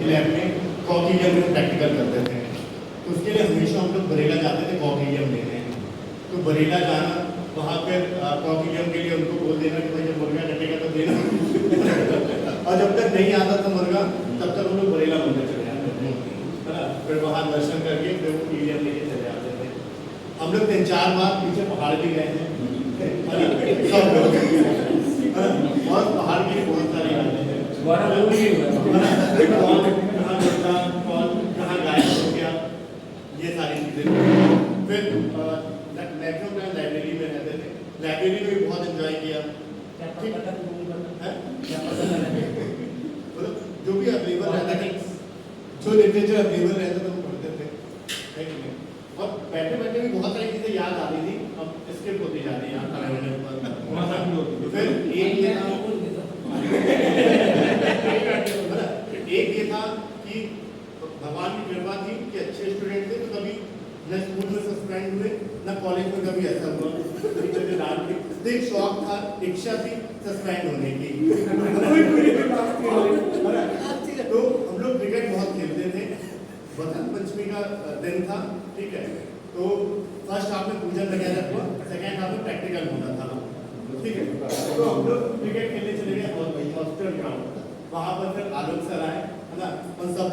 Lab में कॉकिलियम में practical करते थे, तो उसके लिए हमेशा हम लोग बरेला जाते थे कॉकिलियम लेने। तो बरेला जाना, वहाँ पर कॉकिलियम के लिए उनको बोल देना कि भाई जब मुर्गा कटेगा तो देना और जब तक नहीं आता था मुर्गा तब तक हम लोग बरेला मंदिर चले जाते थे, है ना। फिर वहाँ दर्शन करके फिर वो ईलियम लेके चले आते थे। हम लोग 3-4 बार पीछे पहाड़ भी गए हैं, सब लोग, और पहाड़ की बहुत सारी यादें हैं। कहाँ गायब हो गया, ये सारी चीज़ें। फिर मैक्सिमम टाइम लाइब्रेरी में रहते थे, लाइब्रेरी में भी बहुत एंजॉय किया। जो भी अवेलेबल रहता था, जो लिटरेचर अवेलेबल रहता था वो पढ़ते थे, है कि नहीं। और बैठे बैठे भी बहुत सारी चीज़ें याद आती थी, अब स्किप होती जा रही है यहाँ खड़े होने पर। फिर एक ये था कि भगवान की कृपा थी कि अच्छे स्टूडेंट थे, तो कभी न स्कूल में सस्पेंड हुए न कॉलेज में कभी ऐसा हुआ। एक शौक था, इच्छा थी सस्पेंड होने की। तो हम लोग क्रिकेट बहुत खेलते थे, बसंत पंचमी का दिन था, ठीक है। तो फर्स्ट हाफ में पूजन वगैरह हुआ, सेकेंड हाफ में प्रैक्टिकल होना था, ठीक है। तो हम लोग क्रिकेट खेलने चले गए हॉस्टल ग्राउंड, वहाँ पर फिर आलोक सर आए, है ना। हम सब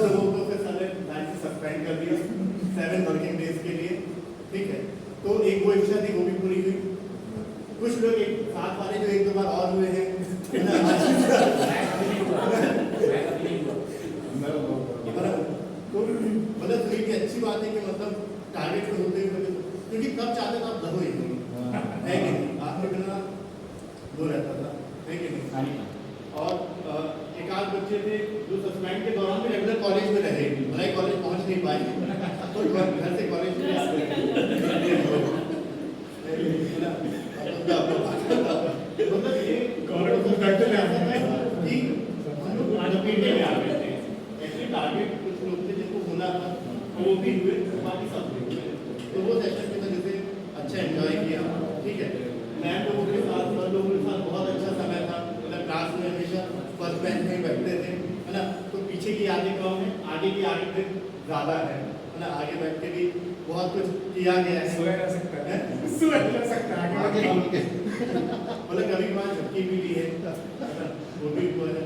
लोगों को फिर सर ने लाइन से सस्पेंड कर दिया 7 वर्किंग डेज के लिए, ठीक है। तो एक वो इच्छा थी वो भी पूरी हुई। कुछ लोग एक साथ वाले जो 1-2 बार और हुए हैं, तो मतलब थोड़ी भी अच्छी बात है कि मतलब टारगेट पे होते हुए, क्योंकि तब चाहते तो आप दबो ही नहीं, है कि नहीं। आपके बिना वो रहता था, है कि नहीं। और एक आध बच्चे थे जो सस्पेंड के दौरान भी रेगुलर कॉलेज में रहे, भले कॉलेज पहुंच नहीं पाए, तो घर से कॉलेज में आते थे। मतलब ये गवर्नमेंट को करते में आता था कि हम लोग लपेटे में आ गए थे। ऐसे टारगेट कुछ लोग थे जिनको होना था वो भी हुए, बाकी सब हुए। तो वो सेशन की वजह से अच्छा एंजॉय किया, ठीक है। मैम लोगों के साथ, सर लोगों के साथ बहुत अच्छा समय था। मतलब क्लास में हमेशा फर्स्ट बेंच में बैठते थे, है ना। तो पीछे की यादें कम है, आगे की यादें ज़्यादा है ना। आगे बैठ के भी बहुत कुछ किया गया है, मतलब कभी कभार झटकी भी ली है, वो भी हुआ है।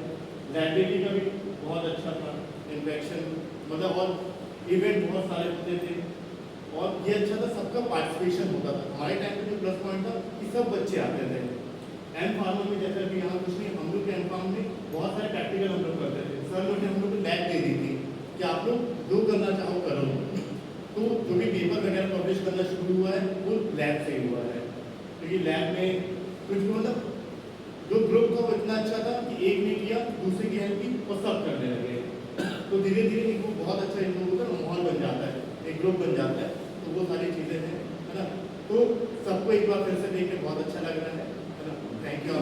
लाइब्रेरी का भी बहुत अच्छा था इंटरेक्शन, मतलब और इवेंट बहुत सारे होते थे। और ये अच्छा था, सबका पार्टिसिपेशन होता था। हमारे टाइम पे जो प्लस पॉइंट था कि सब बच्चे आते थे। एम फार्म में जैसा कि यहाँ कुछ नहीं, हम लोग के एम फार्म में बहुत सारे प्रैक्टिकल हम लोग करते थे। सर लोग ने हम लोग को लैब दे दी थी कि आप लोग जो करना चाहो करो। तो जो भी पेपर वगैरह पब्लिश करना शुरू हुआ है वो लैब से ही हुआ है, क्योंकि लैब में कुछ मतलब जो ग्रुप था वो इतना अच्छा था कि एक ने किया, दूसरे की हेल्प की और सब करने लगे। तो धीरे धीरे एक बहुत अच्छा एक माहौल बन जाता है, एक ग्रुप बन जाता है। तो वो सारी चीज़ें हैं, है ना। तो सबको एक बार फिर से देख के बहुत अच्छा लग रहा है ना। Thank you.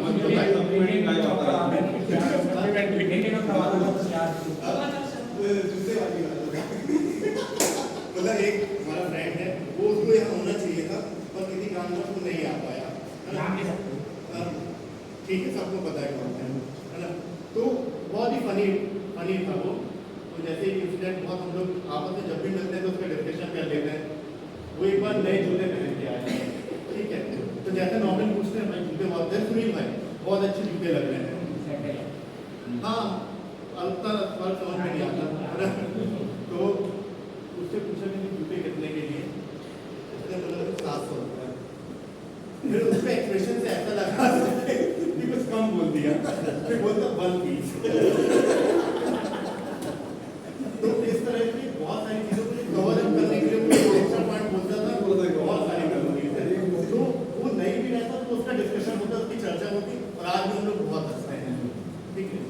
मतलब एक हमारा फ्रेंड है, वो उसको यहाँ होना चाहिए था पर किसी कारणवश वो नहीं आ पाया, है ना। ठीक है, सबको पता है कौन है ना। तो बहुत ही फनी था वो। तो जैसे एक इंसिडेंट बहुत हम लोग आपस में जब भी मिलते हैं तो उसका डिस्कशन कर लेते हैं। वो एक बार नए जूते पहन के आए, ठीक है। तो जैसे नॉर्मल पूछते हैं भाई जूते बहुत हैं, सुनील भाई बहुत अच्छे जूते लग रहे हैं। हाँ, अलता फर्क समझ में नहीं आता, है ना। तो उससे पूछा कि जूते कितने के लिए, उसने बोला 700 रुपये। फिर उसका एक्सप्रेशन से ऐसा लगा कि कुछ कम बोल दिया, फिर बोलता 1 पीस। तो इस तरह की बहुत सारी चीज़ों को कवर अप करने के लिए वो एक्स्ट्रा पॉइंट बोलता था, बहुत सारी कहानी है। तो वो नहीं भी रहता तो उसका डिस्कशन होता, उसकी चर्चा होती, और आज भी हम लोग बहुत हंसते हैं, ठीक है।